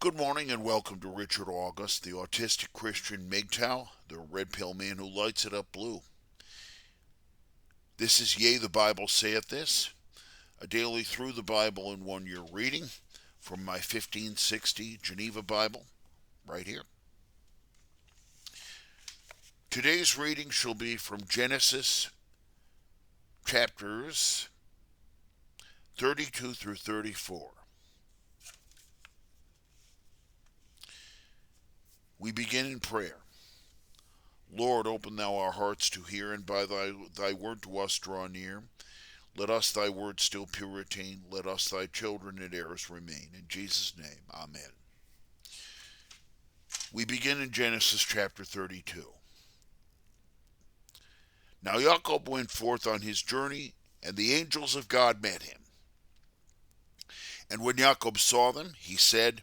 Good morning and welcome to Richard August, the autistic Christian MGTOW, the red pill man who lights it up blue. This is Yea, the Bible Saith This, a daily through the Bible in 1 year reading from my 1560 Geneva Bible, right here. Today's reading shall be from Genesis chapters 32 through 34. We begin in prayer. Lord, open thou our hearts to hear, and by thy word to us draw near. Let us thy word still pure retain. Let us thy children and heirs remain. In Jesus' name, amen. We begin in Genesis chapter 32. Now Jacob went forth on his journey, and the angels of God met him. And when Jacob saw them, he said,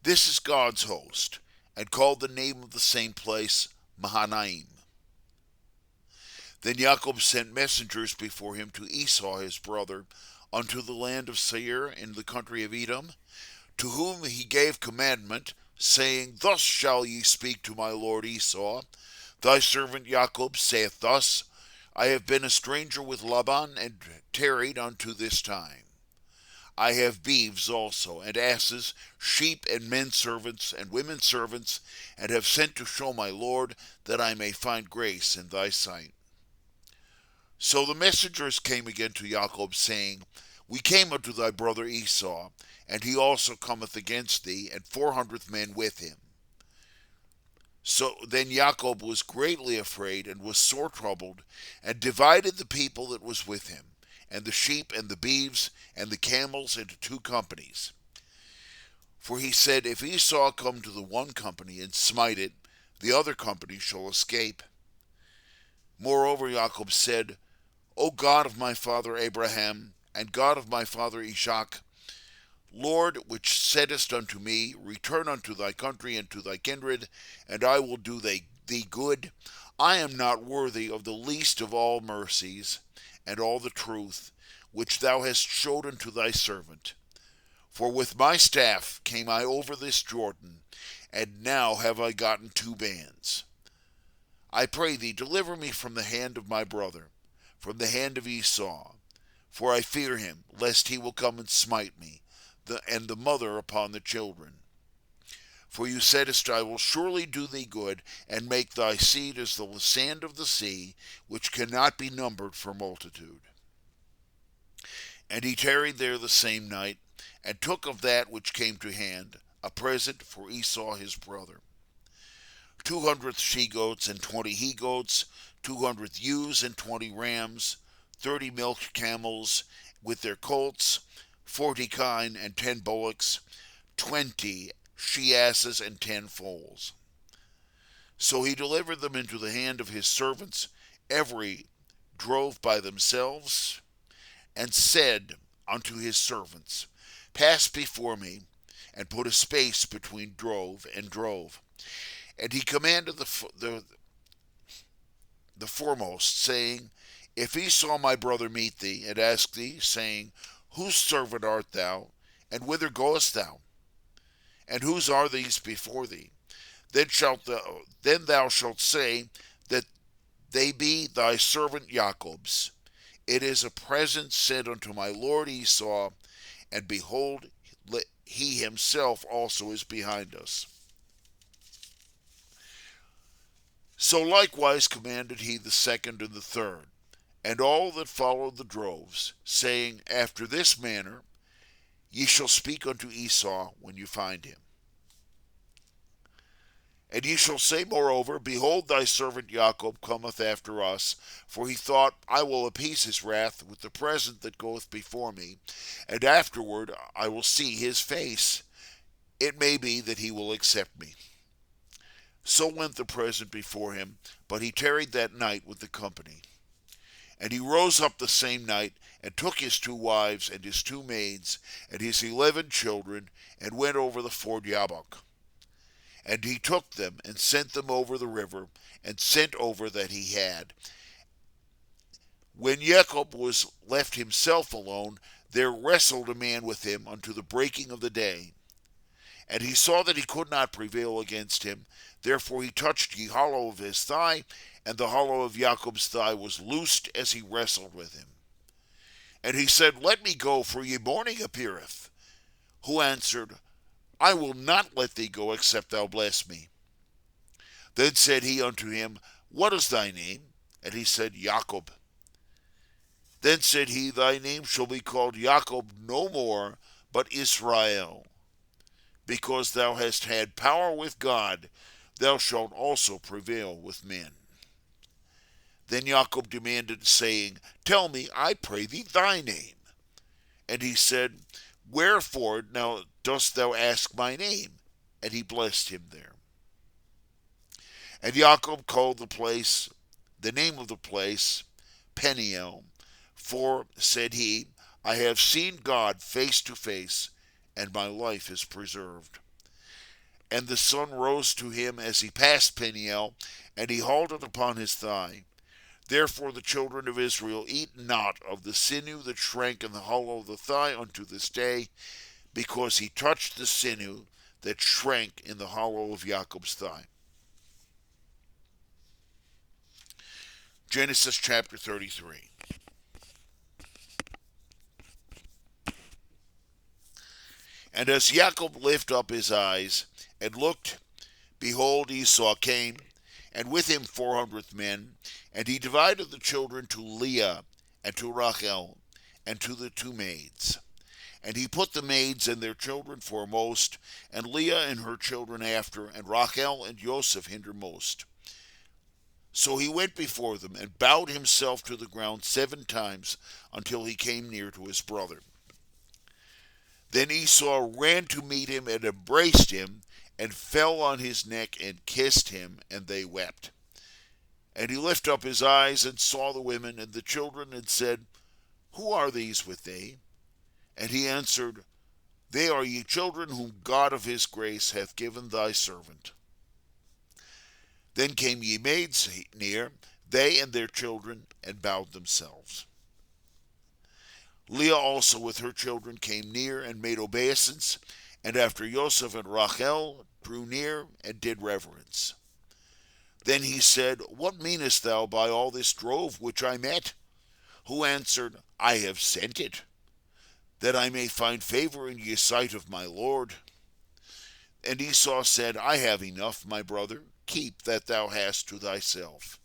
This is God's host, and called the name of the same place Mahanaim. Then Jacob sent messengers before him to Esau his brother, unto the land of Seir in the country of Edom, to whom he gave commandment, saying, Thus shall ye speak to my lord Esau. Thy servant Jacob saith thus, I have been a stranger with Laban, and tarried unto this time. I have beeves also, and asses, sheep, and men servants, and women servants, and have sent to show my lord, that I may find grace in thy sight. So the messengers came again to Jacob, saying, We came unto thy brother Esau, and he also cometh against thee, and 400 men with him. So then Jacob was greatly afraid, and was sore troubled, and divided the people that was with him, and the sheep, and the beeves, and the camels into 2 companies. For he said, If Esau come to the one company, and smite it, the other company shall escape. Moreover Jacob said, O God of my father Abraham, and God of my father Isaac, Lord, which saidest unto me, Return unto thy country and to thy kindred, and I will do thee good, I am not worthy of the least of all mercies, and all the truth, which thou hast showed unto thy servant. For with my staff came I over this Jordan, and now have I gotten 2 bands. I pray thee, deliver me from the hand of my brother, from the hand of Esau, for I fear him, lest he will come and smite me, and the mother upon the children. For you saidst, I will surely do thee good, and make thy seed as the sand of the sea, which cannot be numbered for multitude. And he tarried there the same night, and took of that which came to hand a present for Esau his brother. 200 she-goats and 20 he-goats, 200 ewes and 20 rams, 30 milk camels with their colts, 40 kine and 10 bullocks, 20 she-asses and 10 foals. So he delivered them into the hand of his servants, every drove by themselves, and said unto his servants, Pass before me, and put a space between drove and drove. And he commanded the foremost, saying, If Esau my brother meet thee, and ask thee, saying, Whose servant art thou, and whither goest thou? And whose are these before thee? Then thou shalt say that they be thy servant Jacob's. It is a present sent unto my lord Esau, and behold, he himself also is behind us. So likewise commanded he the second and the third, and all that followed the droves, saying, After this manner ye shall speak unto Esau when you find him. And ye shall say moreover, Behold, thy servant Jacob cometh after us, for he thought, I will appease his wrath with the present that goeth before me, and afterward I will see his face. It may be that he will accept me. So went the present before him, but he tarried that night with the company. And he rose up the same night, and took his 2 wives, and his 2 maids, and his 11 children, and went over the ford Jabbok. And he took them, and sent them over the river, and sent over that he had. When Jacob was left himself alone, there wrestled a man with him unto the breaking of the day. And he saw that he could not prevail against him. Therefore he touched the hollow of his thigh, and the hollow of Jacob's thigh was loosed as he wrestled with him. And he said, Let me go, for ye morning appeareth. Who answered, I will not let thee go, except thou bless me. Then said he unto him, What is thy name? And he said, Jacob. Then said he, Thy name shall be called Jacob no more, but Israel. Because thou hast had power with God, thou shalt also prevail with men. Then Jacob demanded, saying, Tell me, I pray thee, thy name. And he said, Wherefore now dost thou ask my name? And he blessed him there. And Jacob called the name of the place, Peniel. For, said he, I have seen God face to face, and my life is preserved. And the sun rose to him as he passed Peniel, and he halted upon his thigh. Therefore the children of Israel eat not of the sinew that shrank in the hollow of the thigh unto this day, because he touched the sinew that shrank in the hollow of Jacob's thigh. Genesis chapter 33. And as Jacob lifted up his eyes, and looked, behold, Esau came, and with him 400 men, and he divided the children to Leah, and to Rachel, and to the two maids. And he put the maids and their children foremost, and Leah and her children after, and Rachel and Joseph hindermost. So he went before them, and bowed himself to the ground 7 times, until he came near to his brother. Then Esau ran to meet him, and embraced him, and fell on his neck, and kissed him, and they wept. And he lifted up his eyes, and saw the women and the children, and said, Who are these with thee? And he answered, They are ye children whom God of his grace hath given thy servant. Then came ye maids near, they and their children, and bowed themselves. Leah also with her children came near, and made obeisance, and after Joseph and Rachel drew near, and did reverence. Then he said, What meanest thou by all this drove which I met? Who answered, I have sent it, that I may find favor in the sight of my Lord. And Esau said, I have enough, my brother, keep that thou hast to thyself.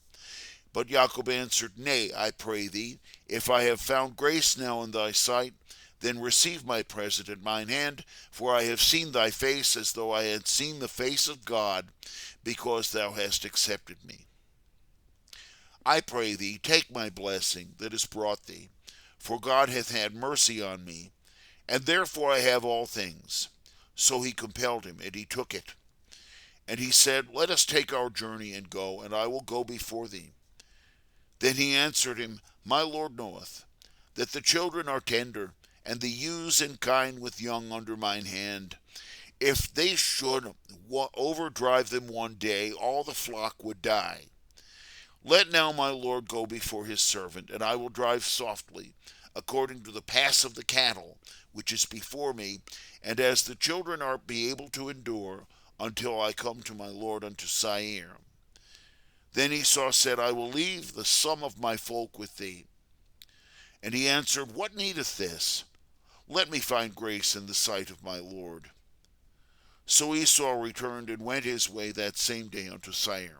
But Jacob answered, Nay, I pray thee, if I have found grace now in thy sight, then receive my present at mine hand, for I have seen thy face as though I had seen the face of God, because thou hast accepted me. I pray thee, take my blessing that is brought thee, for God hath had mercy on me, and therefore I have all things. So he compelled him, and he took it. And he said, Let us take our journey and go, and I will go before thee. Then he answered him, My Lord knoweth that the children are tender, and the ewes in kine with young under mine hand. If they should overdrive them one day, all the flock would die. Let now my Lord go before his servant, and I will drive softly, according to the pass of the cattle, which is before me, and as the children are be able to endure, until I come to my Lord unto Saith. Then Esau said, I will leave the sum of my folk with thee. And he answered, What needeth this? Let me find grace in the sight of my Lord. So Esau returned and went his way that same day unto Saith.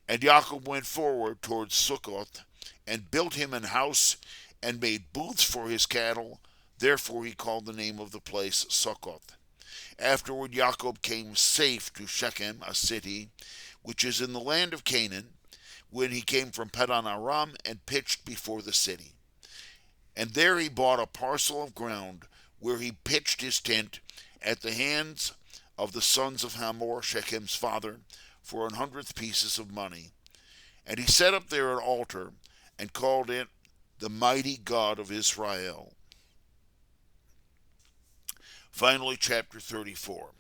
And Jacob went forward towards Succoth, and built him an house, and made booths for his cattle. Therefore he called the name of the place Succoth. Afterward Jacob came safe to Shechem, a city, which is in the land of Canaan, when he came from Padan Aram, and pitched before the city. And there he bought a parcel of ground, where he pitched his tent, at the hands of the sons of Hamor, Shechem's father, for 100 pieces of money. And he set up there an altar, and called it the Mighty God of Israel. Finally, chapter 34.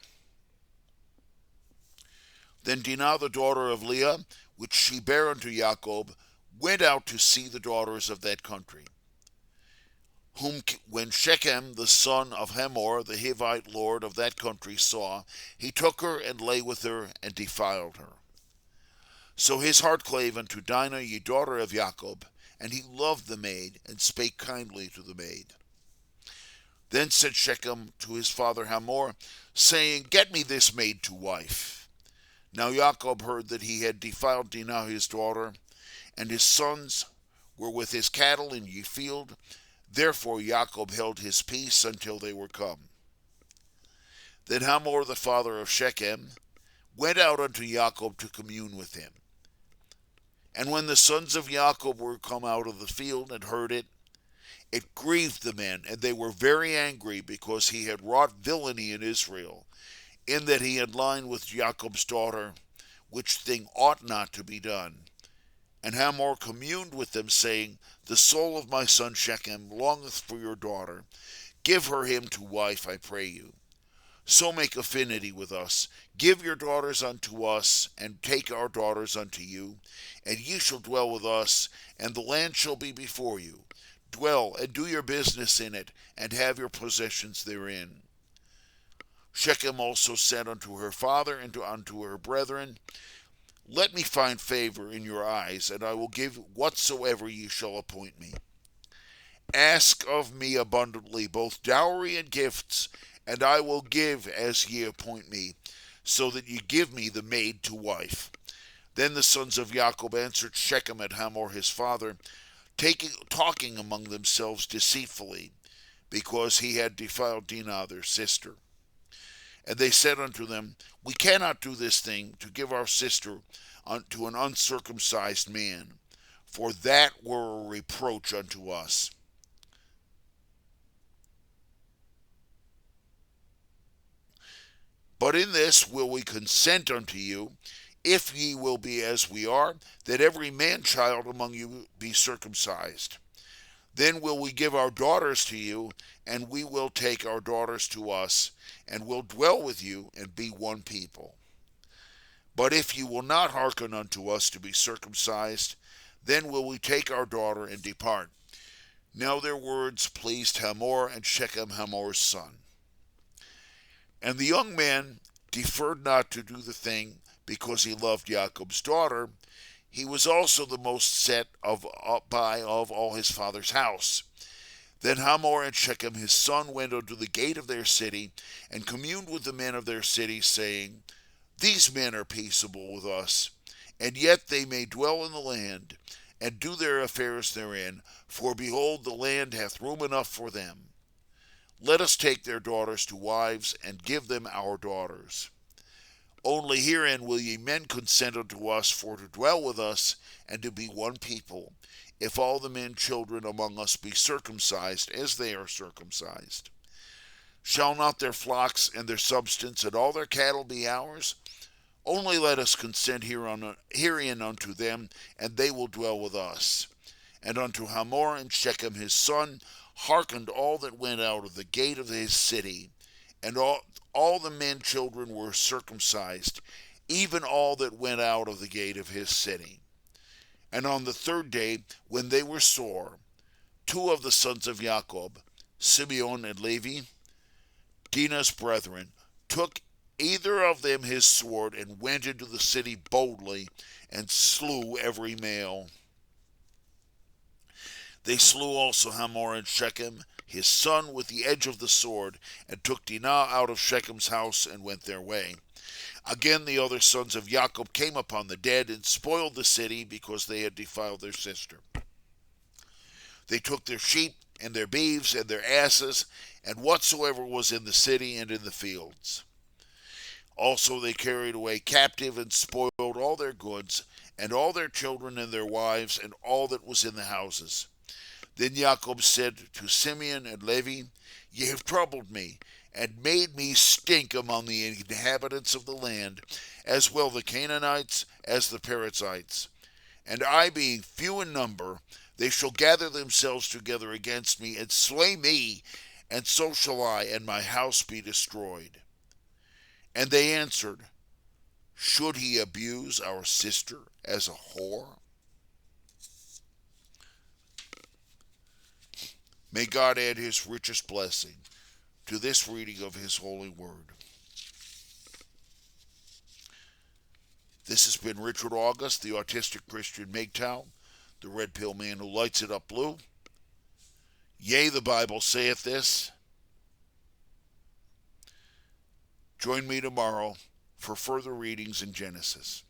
Then Dinah, the daughter of Leah, which she bare unto Jacob, went out to see the daughters of that country. whom when Shechem the son of Hamor the Hivite lord of that country saw, he took her and lay with her and defiled her. So his heart clave unto Dinah ye daughter of Jacob, and he loved the maid, and spake kindly to the maid. Then said Shechem to his father Hamor, saying, Get me this maid to wife. Now Jacob heard that he had defiled Dinah his daughter, and his sons were with his cattle in ye field. Therefore Jacob held his peace until they were come. Then Hamor the father of Shechem went out unto Jacob to commune with him. And when the sons of Jacob were come out of the field and heard it, it grieved the men, and they were very angry, because he had wrought villainy in Israel, in that he had lined with Jacob's daughter, which thing ought not to be done. And Hamor communed with them, saying, The soul of my son Shechem longeth for your daughter. Give her him to wife, I pray you. So make affinity with us. Give your daughters unto us, and take our daughters unto you, and ye shall dwell with us, and the land shall be before you. Dwell, and do your business in it, and have your possessions therein. Shechem also said unto her father and unto her brethren, Let me find favor in your eyes, and I will give whatsoever ye shall appoint me. Ask of me abundantly both dowry and gifts, and I will give as ye appoint me, so that ye give me the maid to wife. Then the sons of Jacob answered Shechem and Hamor his father, talking among themselves deceitfully, because he had defiled Dinah their sister. And they said unto them, We cannot do this thing, to give our sister unto an uncircumcised man, for that were a reproach unto us. But in this will we consent unto you, if ye will be as we are, that every man child among you be circumcised. Then will we give our daughters to you, and we will take our daughters to us, and will dwell with you, and be one people. But if you will not hearken unto us to be circumcised, then will we take our daughter and depart. Now their words pleased Hamor and Shechem Hamor's son. And the young man deferred not to do the thing, because he loved Jacob's daughter. He was also the most set of all his father's house. Then Hamor and Shechem his son went unto the gate of their city, and communed with the men of their city, saying, These men are peaceable with us, and yet they may dwell in the land, and do their affairs therein, for behold, the land hath room enough for them. Let us take their daughters to wives, and give them our daughters. Only herein will ye men consent unto us for to dwell with us, and to be one people, if all the men children among us be circumcised, as they are circumcised. Shall not their flocks and their substance and all their cattle be ours? Only let us consent herein unto them, and they will dwell with us. And unto Hamor and Shechem his son hearkened all that went out of the gate of his city, and all the men children were circumcised, even all that went out of the gate of his city. And on the third day, when they were sore, two of the sons of Jacob, Simeon and Levi, Dinah's brethren, took either of them his sword, and went into the city boldly, and slew every male. They slew also Hamor and Shechem, his son, with the edge of the sword, and took Dinah out of Shechem's house, and went their way. Again the other sons of Jacob came upon the dead, and spoiled the city, because they had defiled their sister. They took their sheep, and their beeves, and their asses, and whatsoever was in the city and in the fields. Also they carried away captive, and spoiled all their goods, and all their children and their wives, and all that was in the houses. Then Jacob said to Simeon and Levi, Ye have troubled me, and made me stink among the inhabitants of the land, as well the Canaanites as the Perizzites. And I being few in number, they shall gather themselves together against me, and slay me, and so shall I and my house be destroyed. And they answered, Should he abuse our sister as a whore? May God add his richest blessing to this reading of his holy word. This has been Richard August, the autistic Christian MGTOW, the red pill man who lights it up blue. Yea, the Bible saith this. Join me tomorrow for further readings in Genesis.